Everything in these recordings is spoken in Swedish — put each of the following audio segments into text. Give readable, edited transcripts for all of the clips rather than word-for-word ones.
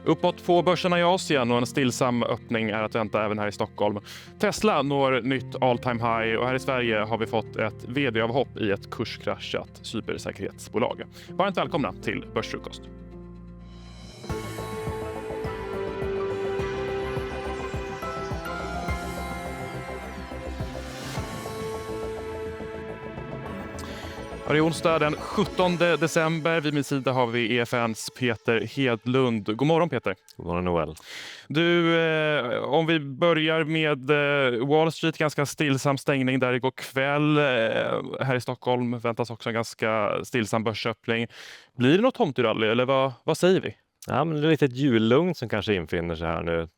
Uppåt på börserna i Asien och en stillsam öppning är att vänta även här i Stockholm. Tesla når nytt all time high och här i Sverige har vi fått ett vd-avhopp i ett kurskraschat cybersäkerhetsbolag. Varmt välkomna till Börsfrukost. Det är onsdag den 17 december. Vid min sida har vi EFNs Peter Hedlund. God morgon Peter. God morgon Noel. Du, om vi börjar med Wall Street, ganska stillsam stängning där igår kväll. Här i Stockholm väntas också en ganska stillsam börsöppning. Blir det något tomterally eller vad säger vi? Ja, men det är lite ett jullugn som kanske infinner sig här nu.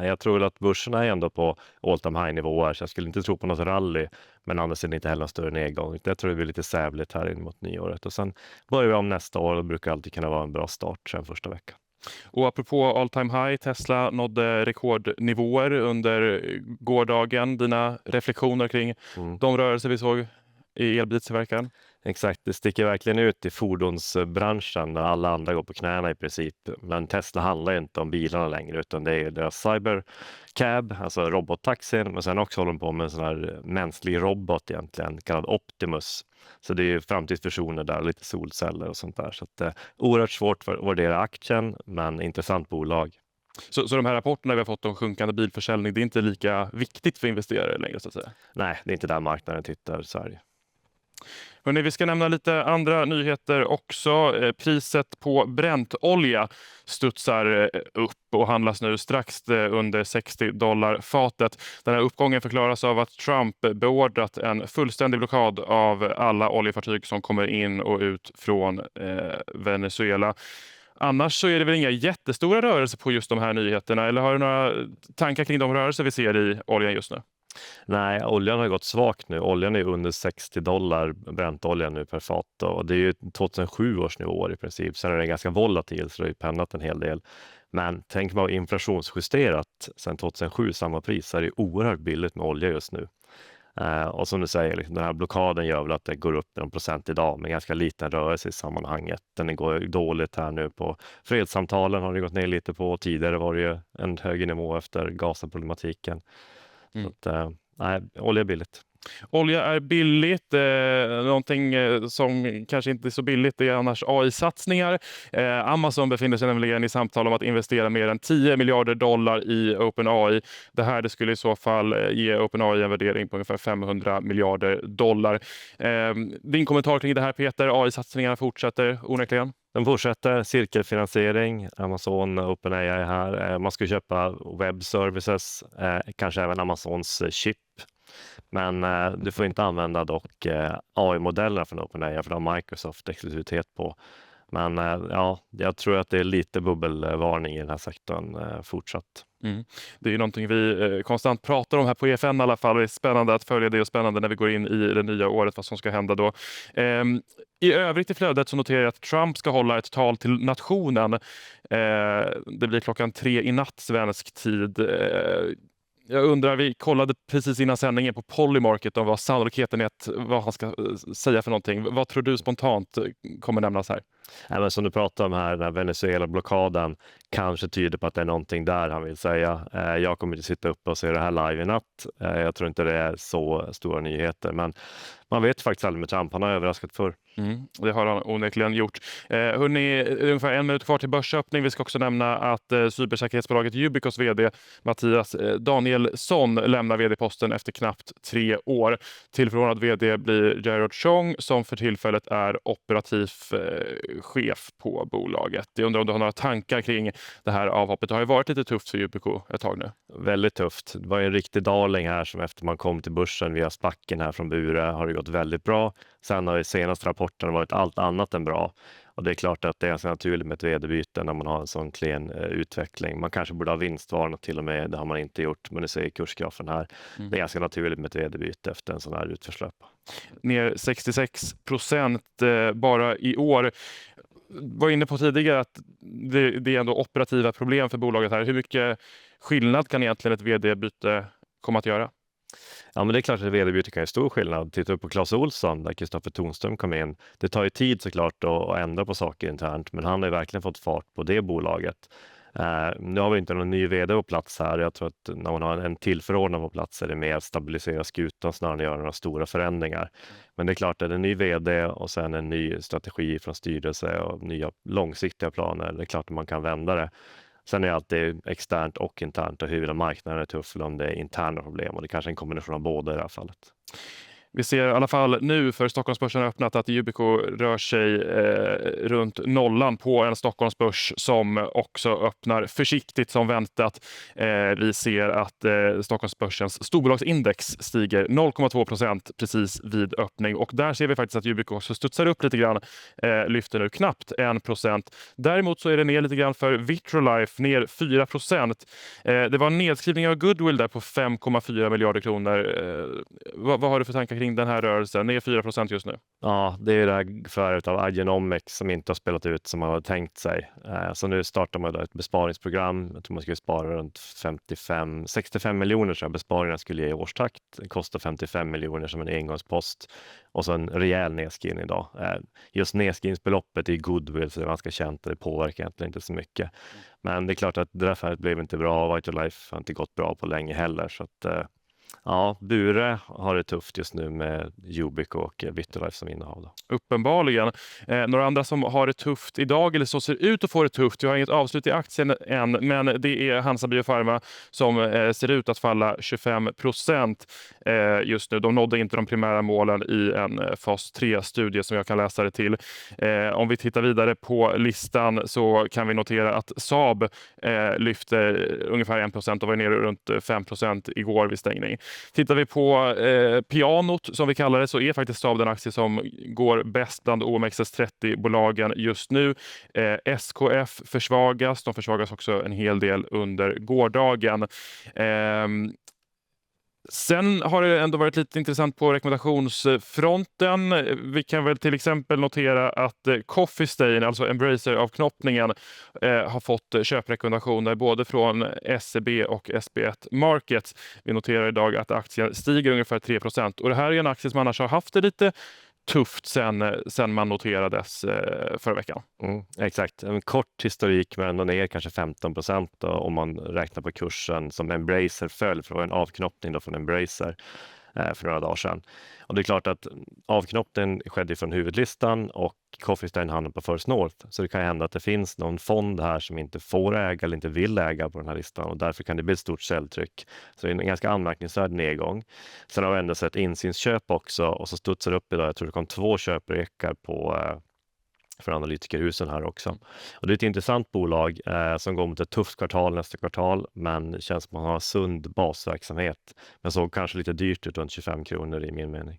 Jag tror att börserna är ändå på all time high nivåer, så jag skulle inte tro på något rally, men andra sidan inte heller en större nedgång. Jag tror det blir lite sävligt här in mot nyåret och sen börjar vi om nästa år och det brukar alltid kunna vara en bra start sen första veckan. Och apropå all time high, Tesla nådde rekordnivåer under gårdagen. Dina reflektioner kring de rörelser vi såg i elbilstillverkaren? Exakt, det sticker verkligen ut i fordonsbranschen när alla andra går på knäna i princip. Men Tesla handlar ju inte om bilarna längre utan det är deras cybercab, alltså robottaxin. Men sen också håller de på med en sån här mänsklig robot egentligen, kallad Optimus. Så det är ju framtidsversioner där, lite solceller och sånt där. Så att det är oerhört svårt för att värdera aktien, men intressant bolag. Så de här rapporterna vi har fått om sjunkande bilförsäljning, det är inte lika viktigt för investerare längre så att säga? Nej, det är inte där marknaden tittar i Sverige. Hörrni, vi ska nämna lite andra nyheter också. Priset på bräntolja studsar upp och handlas nu strax under $60 fatet. Den här uppgången förklaras av att Trump beordrat en fullständig blockad av alla oljefartyg som kommer in och ut från Venezuela. Annars så är det väl inga jättestora rörelser på just de här nyheterna, eller har du några tankar kring de rörelser vi ser i oljan just nu? Nej, oljan har gått svagt nu. Oljan är under $60 bräntoljan nu per fat och det är ju 2007 års nivåer i princip. Sen är det ganska volatil så det har ju pennat en hel del. Men tänk man inflationsjusterat sen 2007 samma pris så är det oerhört billigt med olja just nu. Och som du säger, liksom, den här blockaden gör väl att det går upp 1% idag med ganska liten rörelse i sammanhanget. Den går dåligt här nu på fredssamtalen har det gått ner lite på. Tidigare var det ju en högre nivå efter Gaza-problematiken. Så att, nej, olja är billigt. Olja är billigt. Någonting som kanske inte är så billigt är annars AI-satsningar. Amazon befinner sig nämligen i samtal om att investera mer än $10 miljarder i OpenAI. Det skulle i så fall ge OpenAI en värdering på ungefär $500 miljarder. Din kommentar kring det här Peter, AI-satsningarna fortsätter onekligen? De fortsätter cirkelfinansiering, Amazon och OpenAI här. Man ska köpa web services, kanske även Amazons chip. Men du får inte använda dock AI-modellerna från OpenAI för det har Microsoft exklusivitet på. Men ja, jag tror att det är lite bubbelvarning i den här sektorn fortsatt. Det är ju någonting vi konstant pratar om här på EFN i alla fall. Det är spännande att följa det och spännande när vi går in i det nya året vad som ska hända då. I övrigt i flödet så noterar jag att Trump ska hålla ett tal till nationen. Det blir 3:00 i natt svensk tid. Jag undrar, vi kollade precis innan sändningen på Polymarket om vad sannolikheten är vad han ska säga för någonting. Vad tror du spontant kommer nämnas här? Ja, men som du pratar om här, den här Venezuela-blockaden kanske tyder på att det är någonting där han vill säga. Jag kommer inte sitta upp och se det här live i natt. Jag tror inte det är så stora nyheter, men man vet faktiskt aldrig med Trump. Han har överraskat förr. Det har han onekligen gjort. Hörrni, ungefär 1 minut kvar till börsöppning. Vi ska också nämna att cybersäkerhetsbolaget Ubicos vd Mattias Danielsson lämnar vd-posten efter knappt 3 år. Tillförordnad vd blir Gerard Chong som för tillfället är operativ chef på bolaget. Jag undrar om du har några tankar kring det här avhoppet. Det har ju varit lite tufft för Ubico ett tag nu. Väldigt tufft. Det var en riktig darling här som efter man kom till börsen via spacken här från Bure har det gått väldigt bra. Sen har ju senaste rapporten varit allt annat än bra. Och det är klart att det är ganska naturligt med ett vd-byte när man har en sån klen utveckling. Man kanske borde ha vinstvarnat till och med, det har man inte gjort, men det säger kursgrafen här. Det är ganska naturligt med ett vd-byte efter en sån här utförslöpa. Ner 66% bara i år. Var inne på tidigare att det är ändå operativa problem för bolaget här. Hur mycket skillnad kan egentligen ett vd-byte komma att göra? Ja, men det är klart att vd-byte kan göra stor skillnad. Titta upp på Claes Olsson där Kristoffer Tonström kom in. Det tar ju tid såklart att ändra på saker internt, men han har ju verkligen fått fart på det bolaget. Nu har vi inte någon ny vd på plats här. Jag tror att när man har en tillförordnad på plats är det mer att stabilisera skutan snarare än att göra några stora förändringar. Men det är klart att en ny vd och sen en ny strategi från styrelse och nya långsiktiga planer, det är klart att man kan vända det. Sen är det alltid externt och internt och huruvida marknaden är tuff eller om det är interna problem, och det är kanske är en kombination av båda i det här fallet. Vi ser i alla fall nu för Stockholmsbörsen har öppnat att Yubico rör sig runt nollan på en Stockholmsbörs som också öppnar försiktigt som väntat. Vi ser att Stockholmsbörsens storbolagsindex stiger 0,2% precis vid öppning, och där ser vi faktiskt att Yubico också studsar upp lite grann, lyfter nu knappt 1%. Däremot så är det ner lite grann för Vitrolife, ner 4%. Det var en nedskrivning av goodwill där på 5,4 miljarder kronor. Vad har du för tankar kring den här rörelsen? Ner 4% just nu. Ja, det är det här förvärvet av Igenomics som inte har spelat ut som man har tänkt sig. Så nu startar man ett besparingsprogram. Jag tror man skulle spara runt 65 miljoner, så besparingarna skulle ge i årstakt. Det kostar 55 miljoner som en engångspost och så en rejäl nedskrivning idag. Just nedskrivningsbeloppet är goodwill, så det är ganska känt och det påverkar egentligen inte så mycket. Men det är klart att det där fallet blev inte bra. Vitrolife har inte gått bra på länge heller, så att ja, Bure har det tufft just nu med Yubico och Vitrolife som innehav då. Uppenbarligen. Några andra som har det tufft idag eller så ser ut att få det tufft. Jag har inget avslut i aktien än, men det är Hansa Biopharma som ser ut att falla 25% just nu. De nådde inte de primära målen i en fas 3-studie som jag kan läsa det till. Om vi tittar vidare på listan så kan vi notera att Saab lyfter ungefär 1% och var nere runt 5% igår vid stängning. Tittar vi på pianot som vi kallar det, så är faktiskt Saab den aktie som går bäst bland OMXS30-bolagen just nu. SKF försvagas, de försvagas också en hel del under gårdagen. Sen har det ändå varit lite intressant på rekommendationsfronten. Vi kan väl till exempel notera att Coffee Stain, alltså Embracer-avknoppningen, har fått köprekommendationer både från SEB och SB1 Markets. Vi noterar idag att aktien stiger ungefär 3%. Och det här är en aktie som annars har haft det lite tufft sen man noterades förra veckan. Exakt, en kort historik men ändå ner kanske 15% då, om man räknar på kursen som Embracer föll, för det var en avknoppning då från Embracer för några dagar sedan. Och det är klart att avknoppningen skedde från huvudlistan och Coffee Stain hamnade på First North. Så det kan hända att det finns någon fond här som inte får äga eller inte vill äga på den här listan, och därför kan det bli ett stort säljtryck. Så det är en ganska anmärkningsvärd nedgång. Sen har vi ändå sett insynsköp också, och så studsar det upp idag. Jag tror det kom 2 köprekar för analytikerhusen här också. Och det är ett intressant bolag som går mot ett tufft kvartal nästa kvartal, men känns som att man har sund basverksamhet. Men så kanske lite dyrt ut, runt 25 kronor i min mening.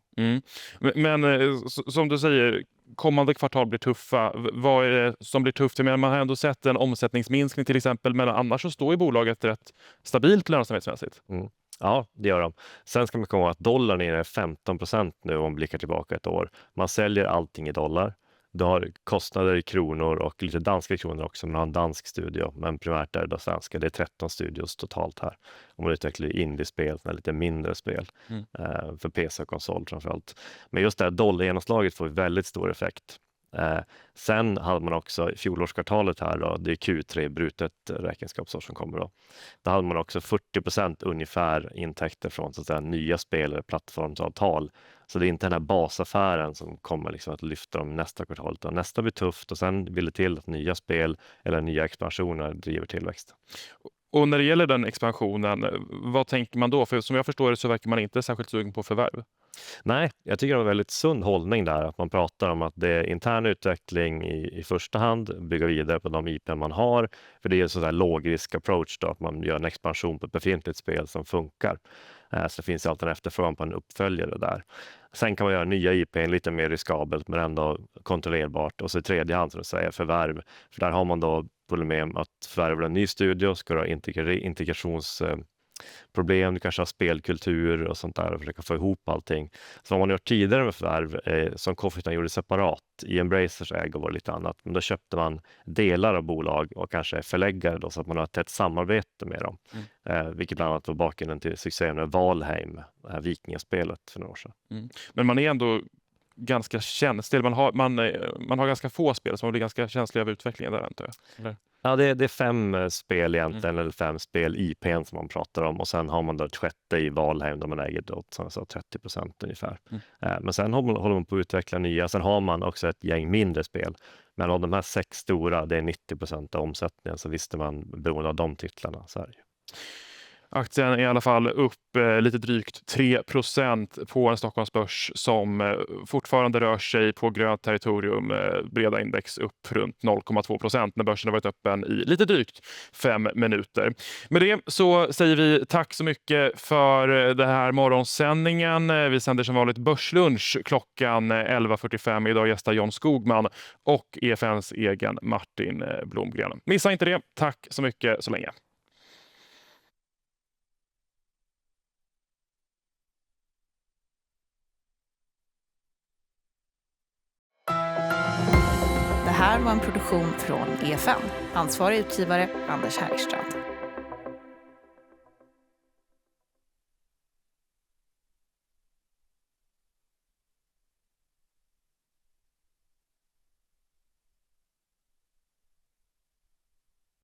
Men som du säger, kommande kvartal blir tuffa. Vad är det som blir tufft? Man har ändå sett en omsättningsminskning till exempel, men annars så står ju bolaget rätt stabilt lönsamhetsmässigt. Ja, det gör de. Sen ska man komma ihåg att dollarn är 15% nu om man blickar tillbaka ett år. Man säljer allting i dollar. Du har kostnader i kronor och lite danska kronor också. Man har en dansk studio, men primärt är det svenska. Det är 13 studios totalt här. Om man utvecklar indiespel, lite mindre spel för PC och konsol framförallt. Men just det här dollargenomslaget får väldigt stor effekt. Sen hade man också fjolårskvartalet här då, det är Q3 brutet räkenskapsår som kommer då. Där hade man också 40% ungefär intäkter från så att säga nya spel eller plattformsavtal. Så det är inte den här basaffären som kommer liksom att lyfta dem nästa kvartal, utan nästa blir tufft och sen vill det till att nya spel eller nya expansioner driver tillväxt. Och när det gäller den expansionen, vad tänker man då? För som jag förstår det så verkar man inte särskilt sugen på förvärv. Nej, jag tycker det var en väldigt sund hållning där, att man pratar om att det är intern utveckling i första hand, bygga vidare på de IP man har, för det är en sån där lågrisk approach då, att man gör en expansion på ett befintligt spel som funkar. Så det finns alltid en efterfrågan på en uppföljare där. Sen kan man göra nya IP lite mer riskabelt men ändå kontrollerbart, och så i tredje hand så att säga förvärv, för där har man då problem att förvärva en ny studio, ska du ha integrationsproblem, du kanske har spelkultur och sånt där och försöka få ihop allting. Så vad man gjort tidigare med förvärv som Coffee Stain gjorde separat i Embracers ägo var lite annat, men då köpte man delar av bolag och kanske förläggare då, så att man har ett tätt samarbete med dem. Vilket bland annat var bakgrunden till succén med Valheim, det här vikingaspelet för några år sedan. Men man är ändå ganska känslig. Man har ganska få spel som blir ganska känsliga av utvecklingen där, antar jag. Eller? Ja, det är 5 spel egentligen, eller 5 spel IPn som man pratar om, och sen har man då ett sjätte i Valheim där man äger då, så 30% ungefär. Men sen håller man på att utveckla nya, sen har man också ett gäng mindre spel. Men av de här 6 stora, det är 90% av omsättningen, så visste man beroende av de titlarna. Så här. Aktien är i alla fall upp lite drygt 3% på en Stockholmsbörs som fortfarande rör sig på grönt territorium. Breda index upp runt 0,2% när börsen har varit öppen i lite drygt 5 minuter. Med det så säger vi tack så mycket för det här morgonsändningen. Vi sänder som vanligt börslunch klockan 11.45. Idag gästar John Skogman och EFNs egen Martin Blomgren. Missa inte det. Tack så mycket så länge. Det här var en produktion från EFN. Ansvarig utgivare Anders Härgstrand.